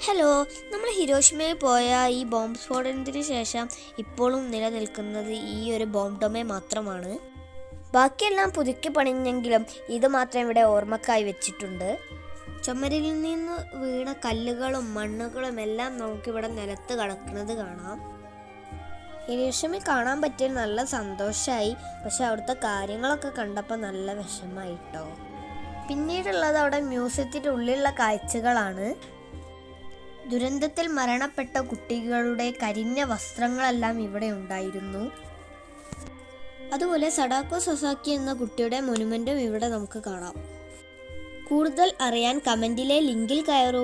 Hello, നമ്മൾ ഹിരോഷിമയിൽ പോയ ഈ ബോംബ് സ്ഫോടനത്തിന് ശേഷം ഇപ്പോഴും നിലനിൽക്കുന്നത് ഈ ഒരു ബോംബ് ഡൊമേ മാത്രമാണ്. ബാക്കിയെല്ലാം പുതുക്കി പണിഞ്ഞെങ്കിലും ഇത് മാത്രം ഇവിടെ ഓർമ്മക്കായി വെച്ചിട്ടുണ്ട്. ചുമരിൽ നിന്ന് വീണ കല്ലുകളും മണ്ണുകളും എല്ലാം നമുക്കിവിടെ നിലത്ത് കിടക്കുന്നത് കാണാം. ഹിരോഷിമയിൽ കാണാൻ പറ്റിയ നല്ല സന്തോഷമായി, പക്ഷെ അവിടുത്തെ കാര്യങ്ങളൊക്കെ കണ്ടപ്പോൾ നല്ല വിഷമമായിട്ടോ. പിന്നീടുള്ളത് അവിടെ മ്യൂസിയത്തിൻ്റെ ഉള്ളിലുള്ള കാഴ്ചകളാണ്. ദുരന്തത്തിൽ മരണപ്പെട്ട കുട്ടികളുടെ കരിഞ്ഞ വസ്ത്രങ്ങളെല്ലാം ഇവിടെ ഉണ്ടായിരുന്നു. അതുപോലെ സഡാക്കോ സൊസാക്കി എന്ന കുട്ടിയുടെ മൊനുമെന്റും ഇവിടെ നമുക്ക് കാണാം. കൂടുതൽ അറിയാൻ കമന്റിലെ ലിങ്കിൽ കയറൂ.